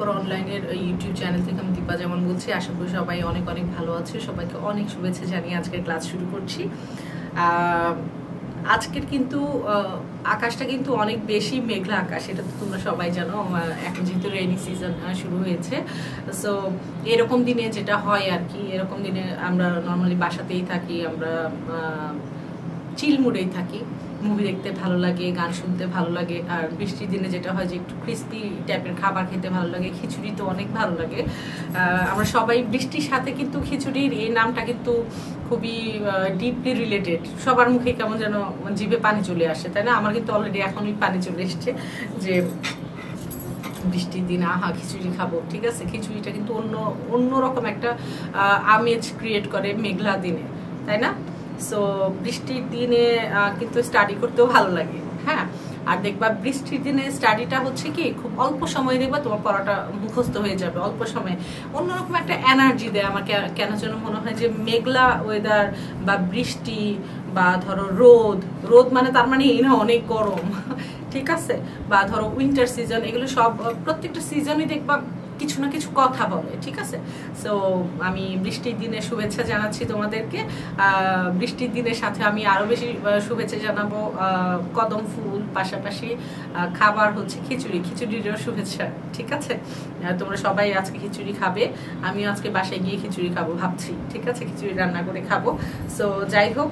আকর অনলাইনের YouTube channel থেকে আমি দীপা যেমন বলছি। আশা করি সবাই অনেক অনেক ভালো আছে। সবাইকে অনেক শুভেচ্ছা জানিয়ে আজকের ক্লাস শুরু করছি। আজকের কিন্তু আকাশটা কিন্তু অনেক বেশি মেঘলা আকাশ, এটা তো তোমরা সবাই জানো। এখন যেহেতু রেইনি সিজন শুরু হয়েছে, সো এরকম দিনে যেটা হয় আর কি, এরকম দিনে আমরা নর্মালি বাসাতেই থাকি, আমরা চিল মুডেই থাকি, মুভি দেখতে ভালো লাগে, গান শুনতে ভালো লাগে। আর বৃষ্টির দিনে যেটা হয় যে একটু ক্রিস্পি টাইপের খাবার খেতে ভালো লাগে, খিচুড়ি তো অনেক ভালো লাগে। আমরা সবাই বৃষ্টির সাথে কিন্তু খিচুড়ির এই নামটা কিন্তু খুবই ডিপলি রিলেটেড। সবার মুখে কেমন যেন জিভে পানি চলে আসে, তাই না? আমার কিন্তু অলরেডি এখনই পানি চলে এসছে যে বৃষ্টির দিন আহা খিচুড়ি খাবো। ঠিক আছে, খিচুড়িটা কিন্তু অন্যরকম একটা আমেজ ক্রিয়েট করে মেঘলা দিনে, তাই না? সো বৃষ্টির দিনে কিন্তু স্টাডি করতেও ভালো লাগে। হ্যাঁ, আর দেখবা বৃষ্টির দিনে স্টাডিটা হচ্ছে কি, খুব অল্প সময় দেখবা তোমার পড়াটা মুখস্থ হয়ে যাবে অল্প সময়ে। অন্যরকম একটা এনার্জি দেয় আমার কেন যেন মনে হয় যে মেঘলা ওয়েদার বা বৃষ্টি বা ধরো রোদ মানে তার মানে এই না অনেক গরম, ঠিক আছে, বা ধরো উইন্টার সিজন, এগুলো সব প্রত্যেকটা সিজনই দেখবা কিছু না কিছু কথা বলে। ঠিক আছে, সো আমি বৃষ্টির দিনে শুভেচ্ছা জানাচ্ছি তোমাদেরকে। বৃষ্টির দিনের সাথে আমি আরো বেশি শুভেচ্ছা জানাবো কদম ফুল, পাশাপাশি খাবার হচ্ছে খিচুড়িরও শুভেচ্ছা। ঠিক আছে, তোমরা সবাই আজকে খিচুড়ি খাবে, আমিও আজকে বাসায় গিয়ে খিচুড়ি খাবো ভাবছি। ঠিক আছে, খিচুড়ি রান্না করে খাবো। সো যাই হোক,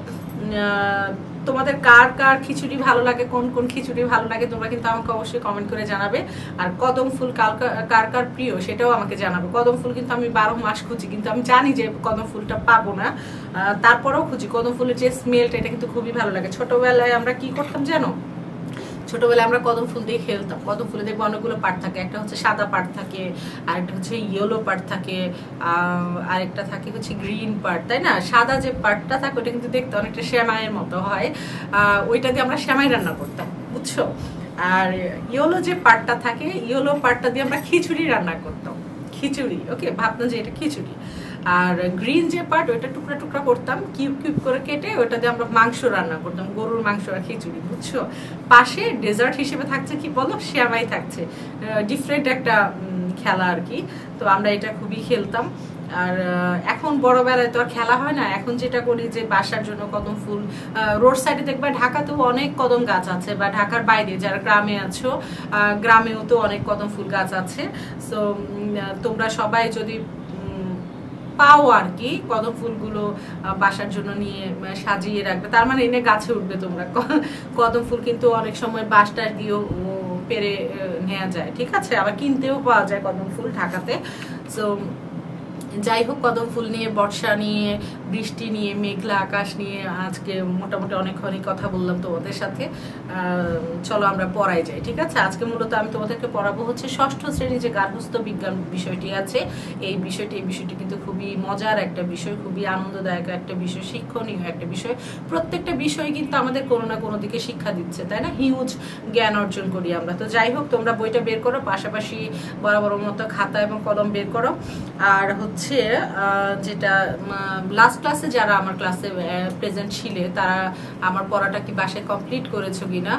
তোমাদের কার কার খিচুড়ি ভালো লাগে, কোন কোন খিচুড়ি ভালো লাগে তোমরা কিন্তু আমাকে অবশ্যই কমেন্ট করে জানাবে। আর কদম ফুল কার কার প্রিয় সেটাও আমাকে জানাবে। কদম ফুল কিন্তু আমি 12 মাস খুঁজি, কিন্তু আমি জানি যে কদম ফুলটা পাবো না, তারপরেও খুঁজি। কদম ফুলের যে স্মেলটা, এটা কিন্তু খুবই ভালো লাগে। ছোটবেলায় আমরা কি করতাম জানো? ছোটবেলায় আমরা কদম ফুল দিয়ে খেলতাম। কদম ফুলে দেখবো অনেকগুলো পার্ট থাকে, একটা হচ্ছে সাদা পার্ট থাকে, আরেকটা হচ্ছে ইয়েলো পার্ট থাকে, আরেকটা থাকে হচ্ছে গ্রিন পার্ট, তাই না? সাদা যে পার্টটা থাকে ওটা কিন্তু দেখতে অনেকটা সেমাইয়ের মতো হয়, ওইটা দিয়ে আমরা সেমাই রান্না করতাম, বুঝছো? আর ইয়েলো যে পার্টটা থাকে, ইয়েলো পার্টটা দিয়ে আমরা খিচুড়ি রান্না করতাম। খিচুড়ি, ওকে, ভাবতাম যে এটা খিচুড়ি। আর গ্রিন যে পার্ট, ওইটা টুকরা টুকরা করতাম, কিউব কিউব করে কেটে ওইটা দিয়ে আমরা মাংস রান্না করতাম, গরুর মাংস আর খিচুড়ি, বুঝছো? পাশে ডেজার্ট হিসেবে থাকছে কি বলো, সেমাই থাকছে। ডিফারেন্ট একটা খেলা আর কি। তো আমরা এটা খুবই খেলতাম। আর এখন বড়বেলায় তো আর খেলা হয় না। এখন যেটা করি যে বাসার জন্য কদম ফুল, রোড সাইডে দেখবা ঢাকাতেও অনেক কদম গাছ আছে, বা ঢাকার বাইরে যারা গ্রামে আছো, গ্রামেও তো অনেক কদম ফুল গাছ আছে। সো তোমরা সবাই যদি পাও আর কি, কদম ফুলগুলো বাসার জন্য নিয়ে সাজিয়ে রাখবে, তার মানে এনে গাছে উঠবে তোমরা। কদম ফুল কিন্তু অনেক সময় বাসটা দিয়েও পেরে নেওয়া যায়, ঠিক আছে, আবার কিনতেও পাওয়া যায় কদম ফুল ঢাকাতে। সো যাই হোক, কদম ফুল নিয়ে, বর্ষা নিয়ে, বৃষ্টি নিয়ে, মেঘলা আকাশ নিয়ে আজকে মোটামুটি অনেকক্ষণই কথা বললাম তোমাদের সাথে। চলো আমরা পড়াই যাই। ঠিক আছে, আজকে মূলত আমি তোমাদেরকে পড়াবো হচ্ছে 6ষ্ঠ শ্রেণীর যে গার্হস্থ্য বিজ্ঞান বিষয়টি আছে, এই বিষয়টি কিন্তু খুবই মজার একটা বিষয়, খুবই আনন্দদায়ক একটা বিষয়, শিক্ষণীয় একটা বিষয়। প্রত্যেকটা বিষয় কিন্তু আমাদের কোনো না কোনো দিকে শিক্ষা দিচ্ছে, তাই না? হিউজ জ্ঞান অর্জন করি আমরা। তো যাই হোক, তোমরা বইটা বের করো, পাশাপাশি বরাবর মতো খাতা এবং কলম বের করো। আর হচ্ছে যেটা লাস্ট ক্লাসে যারা আমার ক্লাসে প্রেজেন্ট ছিলে, তারা আমার পড়াটা কি বাসায় কমপ্লিট করেছো কিনা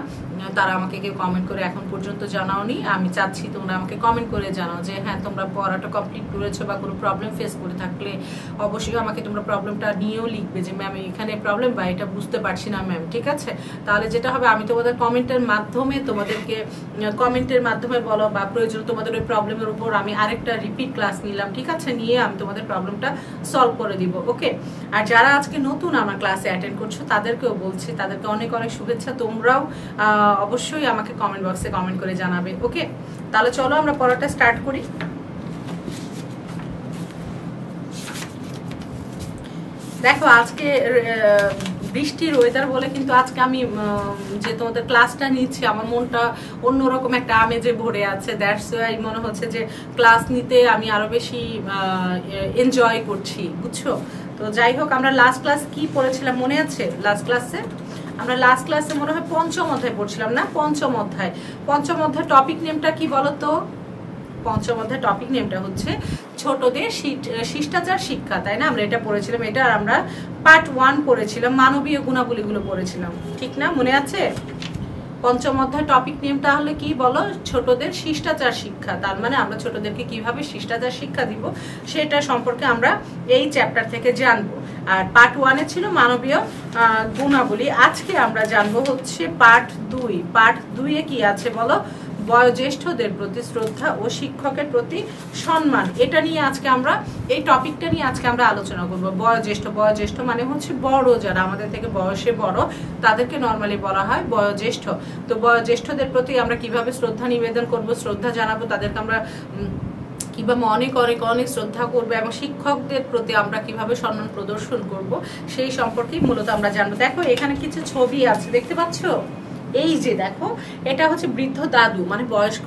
তারা আমাকে কেউ কমেন্ট করে এখন পর্যন্ত জানাওনি। আমি চাচ্ছি তোমরা আমাকে কমেন্ট করে জানাও যে হ্যাঁ, তোমরা পড়াটা কমপ্লিট করেছো, বা কোনো প্রবলেম ফেস করে থাকলে অবশ্যই আমাকে তোমরা প্রবলেমটা নিয়েও লিখবে যে ম্যাম এখানে প্রবলেম, বা এটা বুঝতে পারছি না ম্যাম। ঠিক আছে, তাহলে যেটা হবে, আমি তোমাদের কমেন্টের মাধ্যমে বলো, বা প্রয়োজন তোমাদের ওই প্রবলেমের উপর আমি আরেকটা রিপিট ক্লাস নিলাম, ঠিক আছে, নিয়ে আমি তোমাদের প্রবলেমটা সলভ করে দিব। ওকে, আর যারা আজকে নতুন আমার ক্লাসে অ্যাটেন্ড করছো তাদেরকেও বলছি, তাদেরকে অনেক অনেক শুভেচ্ছা। তোমরাও অবশ্যই আমাকে কমেন্ট বক্সে কমেন্ট করে জানাবে। ওকে, তাহলে চলো আমরা পড়াটা স্টার্ট করি। দেখো, আজকে বৃষ্টির ওয়েদার বলে কিন্তু আজকে আমি যে তোমাদের ক্লাসটা নিচ্ছি, আমার মনটা অন্যরকম একটা আমেজে ভরে আছে। দ্যাটস ওয়াই মনে হচ্ছে যে ক্লাস নিতে আমি আরো বেশি এনজয় করছি, বুঝছো? তো যাই হোক, আমরা লাস্ট ক্লাস কি পড়েছিলাম মনে আছে? আমরা লাস্ট ক্লাসে মনে হয় পঞ্চম অধ্যায় পড়ছিলাম না? পঞ্চম অধ্যায় টপিক নেমটা কি বলতো? পঞ্চম অধ্যায় টপিক নেমটা হচ্ছে ছোটদের শিষ্টাচার শিক্ষা, তাই না? আমরা এটা পড়েছিলাম। এটা আর আমরা পার্ট 1 পড়েছিলাম, মানবীয় গুণাবলীগুলো পড়েছিলাম, ঠিক না? মনে আছে? পঞ্চম অধ্যায় টপিক নেম তাহলে কি বলো, ছোটদের শিষ্টাচার শিক্ষা। তার মানে আমরা ছোটদেরকে কিভাবে শিষ্টাচার শিক্ষা দিব সেটা সম্পর্কে আমরা এই চ্যাপ্টার থেকে জানবো। আর পার্ট 1-এ ছিল মানবীয় গুণাবলী, আজকে আমরা জানবো হচ্ছে পার্ট 2। পার্ট 2-এ কি আছে বলো, বয়োজ্যেষ্ঠদের প্রতি শ্রদ্ধা ও শিক্ষকের প্রতি সম্মান। এটা নিয়ে আজকে আমরা, এই টপিকটা নিয়ে আজকে আমরা আলোচনা করব। বয়োজ্যেষ্ঠ মানে হচ্ছে বড়, যারা আমাদের থেকে বয়সে বড় তাদেরকে নর্মালি বলা হয় বয়োজ্যেষ্ঠ। তো বয়োজ্যেষ্ঠদের প্রতি আমরা কিভাবে শ্রদ্ধা নিবেদন করব, শ্রদ্ধা জানাবো, তাদেরকে আমরা কিভাবে অনেক অনেক অনেক শ্রদ্ধা করবো, এবং শিক্ষকদের প্রতি আমরা কিভাবে সম্মান প্রদর্শন করব সেই সম্পর্কেই মূলত আমরা জানবো। দেখো এখানে কিছু ছবি আছে, দেখতে পাচ্ছ? এই যে দেখো, এটা হচ্ছে বৃদ্ধ দাদু, মানে বয়স্ক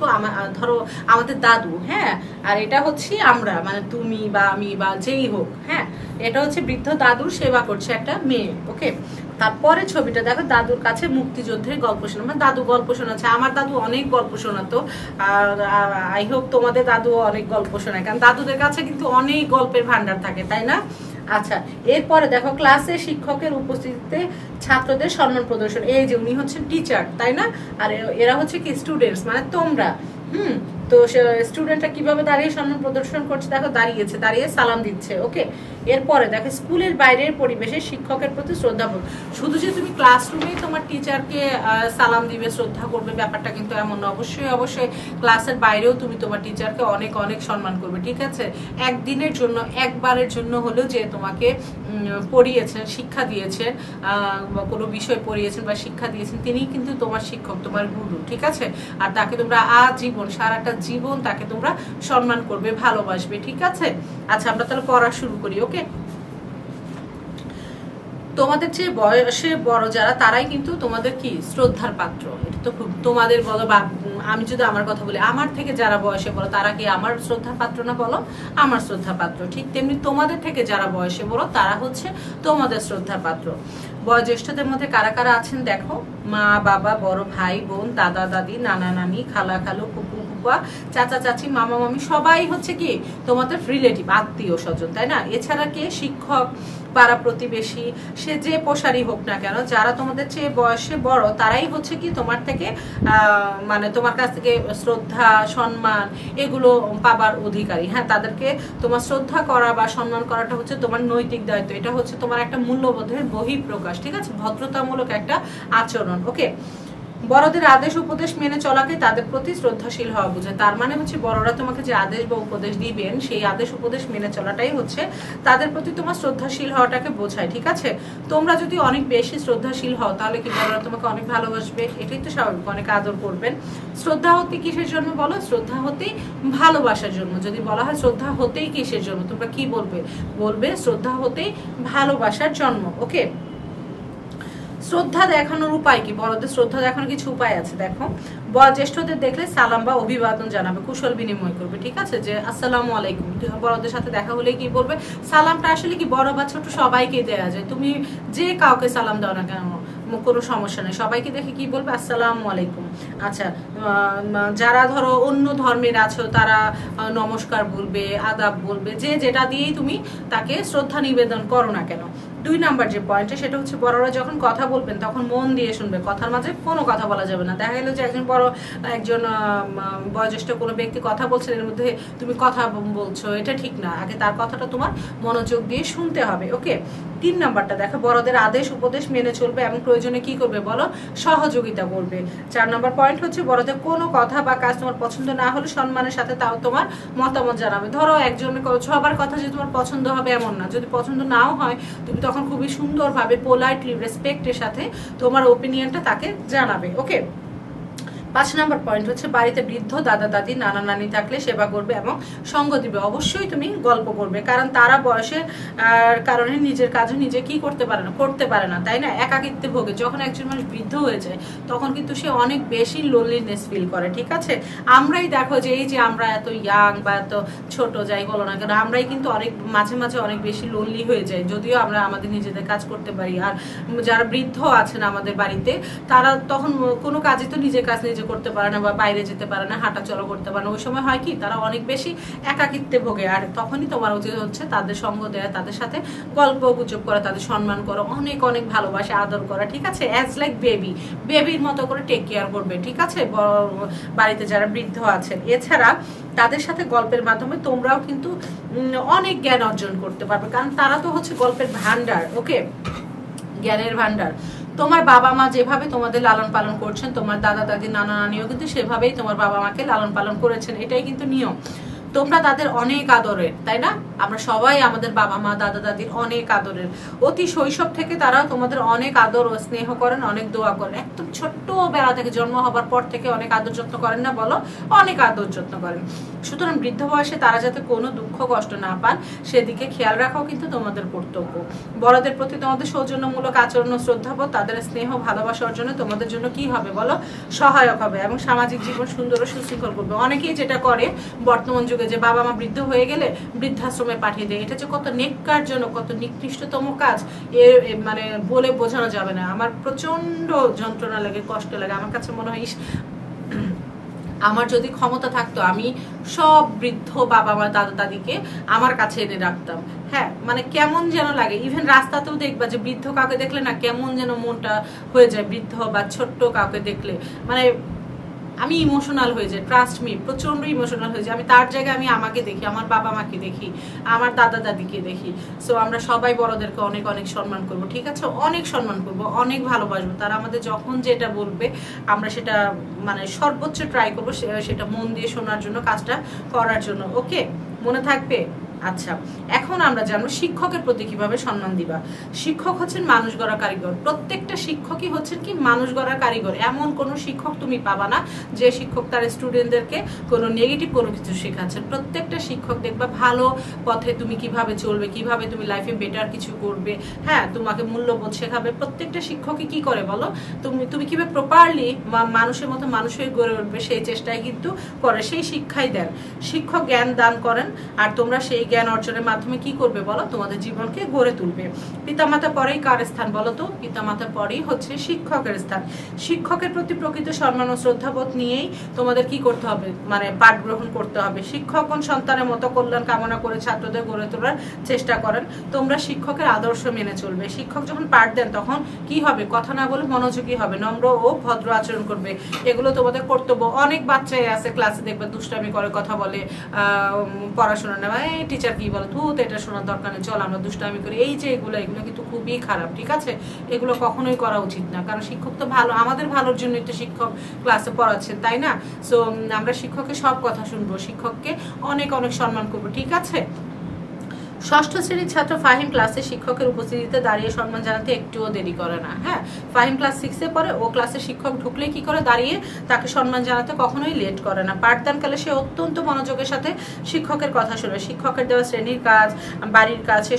ধরো আমাদের দাদু, হ্যাঁ, আর এটা হচ্ছে আমরা, মানে তুমি বা আমি বা যেই হোক, হ্যাঁ, এটা হচ্ছে বৃদ্ধ দাদুর সেবা করছে একটা মেয়ে, ওকে। তারপরে ছবিটা দেখো, দাদুর কাছে মুক্তিযুদ্ধের গল্প শোনা, মানে দাদু গল্প শোনাচ্ছে। আমার দাদু অনেক গল্প শোনাতো, আর আই হোপ তোমাদের দাদু অনেক গল্প শোনায়, কারণ দাদুদের কাছে কিন্তু অনেক গল্পের ভান্ডার থাকে, তাই না? আচ্ছা, এরপরে দেখো ক্লাসে শিক্ষকের উপস্থিতিতে ছাত্রদের সম্মান প্রদর্শন। এই যে উনি হচ্ছেন টিচার, তাই না? আর এরা হচ্ছে কি স্টুডেন্টস, মানে তোমরা। তো স্টুডেন্টরা কিভাবে দাঁড়িয়ে সম্মান প্রদর্শন করছে, দেখো দাঁড়িয়েছে, দাঁড়িয়ে সালাম দিচ্ছে, ওকে। এরপরে দেখো স্কুলের বাইরের পরিবেশে শিক্ষকের প্রতি শ্রদ্ধাবোধ। শুধু যে তুমি ক্লাসরুমেই তোমার টিচারকে সালাম দিবে, শ্রদ্ধা করবে, ব্যাপারটা কিন্তু এমন না। অবশ্যই অবশ্যই ক্লাসের বাইরেও তুমি তোমার টিচারকে অনেক অনেক সম্মান করবে, ঠিক আছে? একদিনের জন্য, একবারের জন্য হলেও যে তোমাকে পড়িয়েছেন, শিক্ষা দিয়েছেন, কোনো বিষয় পড়িয়েছেন বা শিক্ষা দিয়েছেন, তিনি কিন্তু তোমার শিক্ষক, তোমার গুরু, ঠিক আছে? আর তাকে তোমরা আজীবন, সারাটা জীবন তাকে তোমরা সম্মান করবে, ভালোবাসবে, ঠিক আছে? আচ্ছা, আমরা তাহলে পড়া শুরু করি, ওকে। তোমাদের যে বয়সে বড় যারা, তারাই কিন্তু তোমাদের কি শ্রদ্ধার পাত্র। এটা তো খুব, তোমাদের বলো বা আমি যদি আমার কথা বলি, আমার থেকে যারা বয়সে বড় তারা কি আমার শ্রদ্ধার পাত্র না? বলো, আমার শ্রদ্ধার পাত্র। ঠিক তেমনি তোমাদের থেকে যারা বয়সে বড় তারা হচ্ছে তোমাদের শ্রদ্ধার পাত্র। বয়োজ্যেষ্ঠদের মধ্যে কারা কারা আছেন দেখো, মা বাবা, বড় ভাই বোন, দাদা দাদি, নানা নানি, খালা খালু, ফুপু ফুপা, চাচা চাচি, মামা মামি, সবাই হচ্ছে কি তোমাদের রিলেটিভ, আত্মীয় স্বজন, তাই না? এছাড়া কে? শিক্ষক, পাড়া প্রতিবেশী, সে যে প্রসারী হোক না কেন, যারা তোমাদের চেয়ে বয়সে বড় তারাই হচ্ছে কি তোমার থেকে মানে তোমার কাছ থেকে শ্রদ্ধা, সম্মান এগুলো পাবার অধিকারী। হ্যাঁ, তাদেরকে তোমার শ্রদ্ধা করা বা সম্মান করাটা হচ্ছে তোমার নৈতিক দায়িত্ব। এটা হচ্ছে তোমার একটা মূল্যবোধের বহিঃপ্রকাশ, ঠিক আছে? ভদ্রতামূলক একটা আচরণ, ওকে। বড়দের আদেশ উপদেশ মেনে চলাকে তাদের প্রতি শ্রদ্ধাশীল হওয়া বোঝায়। তার মানে হচ্ছে বড়রা তোমাকে যে আদেশ বা উপদেশ দিবেন, সেই আদেশ উপদেশ মেনে চলাটাই হচ্ছে তাদের প্রতি তোমার শ্রদ্ধাশীল হওয়াটাকে বোঝায়, ঠিক আছে? তোমরা যদি অনেক বেশি শ্রদ্ধাশীল হও তাহলে কি বড়রা তোমাকে অনেক ভালোবাসবে, এটাই তো স্বাভাবিক, অনেক আদর করবেন। শ্রদ্ধা হতে কিসের জন্য বলো? শ্রদ্ধা হতেই ভালোবাসার জন্য। যদি বলা হয় শ্রদ্ধা হতেই কিসের জন্য, তোমরা কি বলবে? বলবে শ্রদ্ধা হতেই ভালোবাসার জন্ম, ওকে। শ্রদ্ধা দেখানোর উপায় কি? বড়দের শ্রদ্ধা দেখানোর কিছু উপায় আছে, দেখো। বয়োজ্যেষ্ঠদের দেখলে সালাম বা অভিবাদন জানাবে, কুশল বিনিময় করবে, ঠিক আছে? যে আসসালামু আলাইকুম, বড়দের সাথে দেখা হলে কি বলবে? সালামটা আসলে কি বড় বা ছোট সবাইকে দেওয়া যায়, তুমি যে কাউকে সালাম দাও না কেন, কোনো সমস্যা নেই, সবাইকে দেখে কি বলবে? আসসালামু আলাইকুম। আচ্ছা, যারা ধরো অন্য ধর্মের আছো তারা নমস্কার বলবে, আদাব বলবে, যে যেটা দিয়েই তুমি তাকে শ্রদ্ধা নিবেদন করো না কেন। 2 নাম্বার যে পয়েন্টে, সেটা হচ্ছে বড়রা যখন কথা বলবেন তখন মন দিয়ে শুনবে, কথার মাঝে কোনো কথা বলা যাবে না। দেখা গেল যে একজন বয়োজ্যেষ্ঠ কোনো ব্যক্তি কথা বলছেন, এর মধ্যে তুমি কথা বলছো, এটা ঠিক না। আগে তার কথাটা তোমার মনোযোগ দিয়ে শুনতে হবে, ওকে। 3 নাম্বারটা দেখো, বড়দের আদেশ উপদেশ মেনে চলবে এবং প্রয়োজনে কি করবে বলো? সহযোগিতা করবে। 4 নাম্বার পয়েন্ট হচ্ছে বড়দের কোনো কথা বা কাজ তোমার পছন্দ না হলে সম্মানের সাথে তাও তোমার মতামত জানাবে। ধরো একজনের সবার কথা যে তোমার পছন্দ হবে এমন না, যদি পছন্দ নাও হয় তুমি তখন খুবই সুন্দরভাবে, পোলাইটলি, রেসপেক্টের সাথে তোমার ওপিনিয়নটা তাকে জানাবে, ওকে। 5 নাম্বার পয়েন্ট হচ্ছে বাড়িতে বৃদ্ধ দাদা দাদি, নানা নানি থাকলে সেবা করবে এবং সঙ্গ দিবে। অবশ্যই তুমি গল্প করবে, কারণ তারা বয়সের কারণে নিজের কাজও নিজে কি করতে পারে না, তাই না? একাকিত্বে ভোগে। যখন একজন মানুষ বৃদ্ধ হয়ে যায় তখন কিন্তু সে অনেক বেশি লোনলিনেস ফিল করে, ঠিক আছে? আমরাই দেখো যে এই যে আমরা এত ইয়াং বা এত ছোট যাই বলো না কেন, আমরাই কিন্তু অনেক মাঝে মাঝে অনেক বেশি লোনলি হয়ে যাই, যদিও আমরা আমাদের নিজেদের কাজ করতে পারি। আর যারা বৃদ্ধ আছেন আমাদের বাড়িতে, তারা তখন কোনো কাজে তো নিজের কাজ নিজে করতে পারে না বা বাইরে যেতে পারে না, হাঁটা চলা করতে পারে না, ওই সময় হয় কি তারা অনেক বেশি একাকিত্বে ভোগে। আর তখনই তোমার উচিত হচ্ছে তাদের সঙ্গ দেয়া, তাদের সাথে গল্প গুজব করা, তাদের সম্মান করা, অনেক অনেক ভালোবাসা আদর করা, ঠিক আছে? অ্যাজ লাইক বেবির মতো করে টেক কেয়ার করবে, ঠিক আছে? বাড়িতে যারা বৃদ্ধ আছেন, এছাড়া তাদের সাথে গল্পের মাধ্যমে তোমরাও কিন্তু অনেক জ্ঞান অর্জন করতে পারবে, কারণ তারা তো হচ্ছে গল্পের ভান্ডার, ওকে, জ্ঞানের ভান্ডার। তোমার বাবা মা যেভাবে তোমাদের লালন পালন করছেন, তোমার দাদা দাদি নানা নানিও কিন্তু সেভাবেই তোমার বাবা মাকে লালন পালন করেছেন, এটাই কিন্তু নিয়ম। তোমরা তাদের অনেক আদরের, তাই না? আমরা সবাই আমাদের বাবা মা দাদা দাদির অনেক আদরের, অতি শৈশব থেকে তারা তোমাদের অনেক আদর ও স্নেহ করেন, অনেক দোয়া করেন। একদম ছোট্ট বেলা থেকে, জন্ম হবার পর থেকে অনেক আদর যত্ন করেন না বলো? অনেক আদর যত্ন করেন। সুতরাং বৃদ্ধ বয়সে তারা যাতে কোনো দুঃখ কষ্ট না পান সেদিকে খেয়াল রাখাও কিন্তু তোমাদের কর্তব্য। বড়দের প্রতি তোমাদের সৌজন্যমূলক আচরণ ও শ্রদ্ধাবোধ, তাদের স্নেহ ভালোবাসা অর্জনে তোমাদের জন্য কি হবে বলো? সহায়ক হবে এবং সামাজিক জীবন সুন্দর ও সুশৃঙ্খল করবে। অনেকেই যেটা করে বর্তমান যুগে, যে বাবা মা বৃদ্ধ হয়ে গেলে বৃদ্ধাশ্রমে পাঠিয়ে দেয়, এটা যে কত নেককারজনক, কত নিকৃষ্টতম কাজ, মানে বলে বোঝানো যাবে না। আমার প্রচন্ড যন্ত্রণা লাগে, কষ্ট লাগে। আমার কাছে মনে হয় আমার যদি ক্ষমতা থাকতো আমি সব বৃদ্ধ বাবা মা দাদা দাদিকে আমার কাছে এনে রাখতাম। হ্যাঁ, মানে কেমন যেন লাগে। ইভেন রাস্তাতেও দেখবা যে বৃদ্ধ কাউকে দেখলে না কেমন যেন মনটা হয়ে যায়, বৃদ্ধ বা ছোট্ট কাউকে দেখলে মানে আমি ইমোশনাল হয়ে যাই, ট্রাস্ট মি, প্রচন্ড ইমোশনাল হয়ে যায়। আমি তার জায়গায় আমি আমাকে দেখি, আমার বাবা মাকে দেখি, আমার দাদা দাদিকে দেখি। সো আমরা সবাই বড়দেরকে অনেক অনেক সম্মান করব, ঠিক আছে? অনেক সম্মান করব, অনেক ভালোবাসবো। তারা আমাদের যখন যেটা বলবে আমরা সেটা মানে সর্বোচ্চ ট্রাই করবো সেটা মন দিয়ে শোনার জন্য, কাজটা করার জন্য, ওকে? মনে থাকবে? আচ্ছা, এখন আমরা জানবো শিক্ষকের প্রতি কিভাবে সম্মান দিবা। শিক্ষক হচ্ছেন মানুষ গড়া কারিগর। প্রত্যেকটা শিক্ষকই হচ্ছেন কি মানুষ গড়া কারিগর। এমন কোনো শিক্ষক তুমি পাবা না যে শিক্ষক তার স্টুডেন্টদেরকে কোনো নেগেটিভ কোনো কিছু শেখাচ্ছেন। প্রত্যেকটা শিক্ষক দেখবা ভালো পথে তুমি কিভাবে চলবে, কিভাবে তুমি লাইফে বেটার কিছু করবে, হ্যাঁ, তোমাকে মূল্যবোধ শেখাবে। প্রত্যেকটা শিক্ষকই কি করে বলো? তুমি কিভাবে প্রপারলি মানুষের মতো মানুষ হয়ে গড়ে উঠবে সেই চেষ্টাই কিন্তু করে, সেই শিক্ষাই দেন। শিক্ষক জ্ঞান দান করেন আর তোমরা সেই জ্ঞান অর্জনের মাধ্যমে কি করবে বলো? তোমাদের জীবনকে গড়ে তুলবে। পিতামাতা পরেই কার স্থান বলো তো? পিতামাতা পরেই হচ্ছে শিক্ষকের স্থান। শিক্ষকের প্রতি প্রকৃত সম্মান ও শ্রদ্ধাবোধ নিয়েই তোমাদের কি করতে হবে, মানে পাঠ গ্রহণ করতে হবে। শিক্ষকগণ সন্তানের মতো কল্যাণ কামনা করে ছাত্রদের গড়ে তোলার চেষ্টা করেন। তোমরা শিক্ষকের আদর্শ মেনে চলবে। শিক্ষক যখন পাঠ দেন তখন কি হবে? কথা না বলে মনোযোগী হবে, নম্র ও ভদ্র আচরণ করবে। এগুলো তোমাদের কর্তব্য। অনেক বাচ্চাই আছে ক্লাসে দেখবে দুষ্টামি করে, কথা বলে, পড়াশোনা নেওয়া, এই টিচার কি বলে, ধুত এটা শোনার দরকার নেই, চল আমরা দুষ্টামি করি। এই যে এগুলো কিন্তু খুবই খারাপ, ঠিক আছে? এগুলো কখনোই করা উচিত না, কারণ শিক্ষক তো ভালো, আমাদের ভালোর জন্যই তো শিক্ষক ক্লাসে পড়াচ্ছেন, তাই না? সো আমরা শিক্ষকের সব কথা শুনবো, শিক্ষককে অনেক অনেক সম্মান করবো, ঠিক আছে? ষষ্ঠ শ্রেণীর ছাত্র ফাহিম ক্লাসে শিক্ষকের উপস্থিতিতে দাঁড়িয়ে সম্মান জানাতে একটুও দেরি করে না। হ্যাঁ, ফাহিম ক্লাস 6-এ পড়ে, ও ক্লাসে শিক্ষক ঢুকলে কি করে? দাঁড়িয়ে তাকে সম্মান জানাতে কখনোই লেট করে না। পাঠদানকালে সে অত্যন্ত মনোযোগের সাথে শিক্ষকের কথা শুনে, শিক্ষকের দেওয়া শ্রেণীর কাজ, বাড়ির কাজ, সে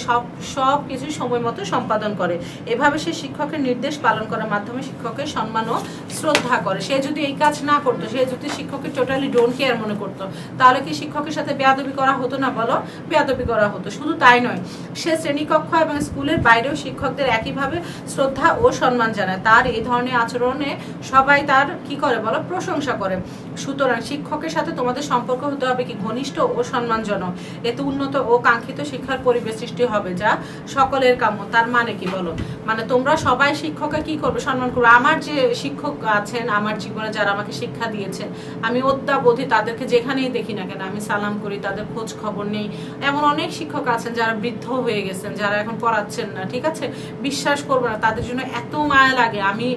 সব কিছু সময় মতো সম্পাদন করে। এভাবে সে শিক্ষকের নির্দেশ পালন করার মাধ্যমে শিক্ষকের সম্মান ও শ্রদ্ধা করে। সে যদি এই কাজ না করতো, সে যদি শিক্ষকের টোটালি ডোন্ট কেয়ার মনে করতো, তাহলে কি শিক্ষকের সাথে বেয়াদবি করা হতো না বলো? বেয়াদবি করা হতো। শুধু তাই নয়, সে শ্রেণীকক্ষ এবং স্কুলের বাইরেও শিক্ষকদের একইভাবে শ্রদ্ধা ও সম্মান জানায়। তার এই ধরনের আচরণে সবাই তার কি করে বলো? প্রশংসা করে। সুতরাং শিক্ষকের সাথে তোমাদের সম্পর্ক হতে হবে কি? ঘনিষ্ঠ ও সম্মানজনক। এতে উন্নত ও কাঙ্ক্ষিত শিক্ষার পরিবেশ সৃষ্টি হবে, যা সকলের কাম্য। তার মানে কি বলো? মানে তোমরা সবাই শিক্ষককে কি করবে? সম্মান করবে। আমার যে শিক্ষক আছেন আমার জীবনে, যারা আমাকে শিক্ষা দিয়েছেন, আমি অদ্যাবধি তাদেরকে যেখানেই দেখি না কেন আমি সালাম করি, তাদের খোঁজ খবর নেই। এমন অনেক শিক্ষক আছেন যারা বৃদ্ধ হয়ে গেছেন, যারা এখন পড়াচ্ছেন না, ঠিক আছে? বিশ্বাস করবো না, তাদের জন্য এত মায়া লাগে। আমি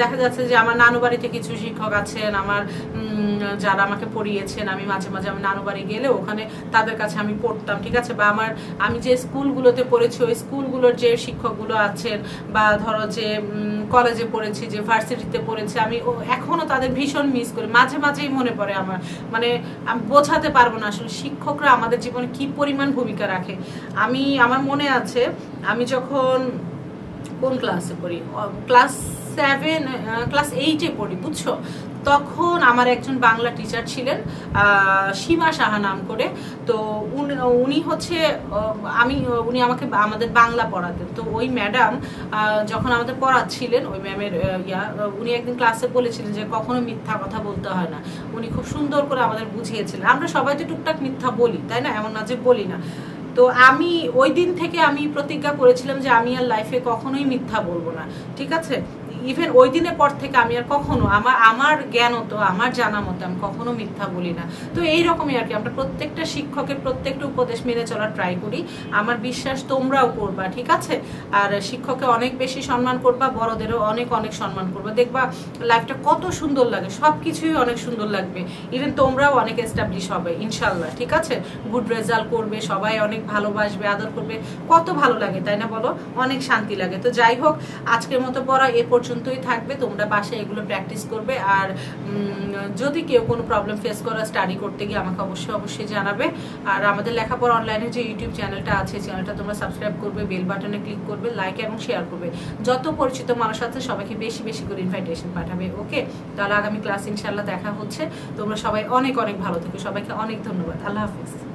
দেখা যাচ্ছে যে আমার নানু বাড়িতে কিছু শিক্ষক আছেন আমার, যারা আমাকে পড়িয়েছেন, আমি মাঝে মাঝে আমি নানু বাড়ি গেলে ওখানে তাদের কাছে আমি পড়তাম, ঠিক আছে? বা আমি যে স্কুলগুলোতে পড়েছি ওই স্কুলগুলোর যে শিক্ষকগুলো আছেন, বা ধরো যে কলেজে পড়েছি, যে ভার্সিটিতে পড়েছি, আমি এখনো তাদের ভীষণ মিস করি। মাঝে মাঝেই মনে পড়ে আমার, মানে আমি বোঝাতে পারবো না আসলে শিক্ষকরা আমাদের জীবনে কি পরিমাণ ভূমিকা রাখে। আমার মনে আছে আমি যখন কোন ক্লাসে পড়ি, ক্লাস 7 ক্লাস 8-এ পড়ি, বুঝছো। তখন আমার একজন বাংলা টিচার ছিলেন, সীমা সাহা নাম করে। তো উনি হচ্ছে উনি আমাকে আমাদের বাংলা পড়াতেন। তো ওই ম্যাডাম যখন আমাদের পড়াচ্ছিলেন, ওই ম্যামের উনি একদিন ক্লাসে বলেছিলেন যে কখনো মিথ্যা কথা বলতে হয় না। উনি খুব সুন্দর করে আমাদের বুঝিয়েছিলেন। আমরা সবাই তো টুকটাক মিথ্যা বলি, তাই না, এমন না যে বলি না। তো আমি ওই দিন থেকে আমি প্রতিজ্ঞা করেছিলাম যে আমি আর লাইফে কখনোই মিথ্যা বলবো না, ঠিক আছে। ইভেন ওই দিনের পর থেকে আমি আর কখনো আমার জ্ঞান তো আমার জানা মতো আমি কখনো মিথ্যা বলি না। তো এইরকমই আর কি, আমরা প্রত্যেকটা শিক্ষকের প্রত্যেকটা উপদেশ মেনে চলার ট্রাই করি। আমার বিশ্বাস তোমরাও করবা, ঠিক আছে। আর শিক্ষককে অনেক বেশি সম্মান করবা, বড়দেরও অনেক অনেক সম্মান করবা, দেখবা লাইফটা কত সুন্দর লাগে, সব কিছুই অনেক সুন্দর লাগবে। ইভেন তোমরাও অনেক এস্টাবলিশ হবে ইনশাল্লাহ, ঠিক আছে। গুড রেজাল্ট করবে, সবাই অনেক ভালোবাসবে, আদর করবে, কত ভালো লাগে, তাই না বলো, অনেক শান্তি লাগে। তো যাই হোক, আজকের মতো পড়া এ পর্যন্তই থাকবে। তোমরা বাসায় এগুলো প্র্যাকটিস করবে। আর যদি কেউ কোনো প্রবলেম ফেস করো স্টাডি করতে গিয়ে, আমাকে অবশ্যই জানাবে। আর আমাদের লেখাপড়া অনলাইনে যে ইউটিউব চ্যানেলটা আছে, চ্যানেলটা তোমরা সাবস্ক্রাইব করবে, বেল বাটনে ক্লিক করবে, লাইক এবং শেয়ার করবে। যত পরিচিত মানুষ আছে সবাইকে বেশি বেশি করে ইনভাইটেশন পাঠাবে, ওকে। তাহলে আগামী ক্লাস ইনশাল্লাহ দেখা হচ্ছে। তোমরা সবাই অনেক অনেক ভালো থেকো, সবাইকে অনেক ধন্যবাদ, আল্লাহ হাফিজ।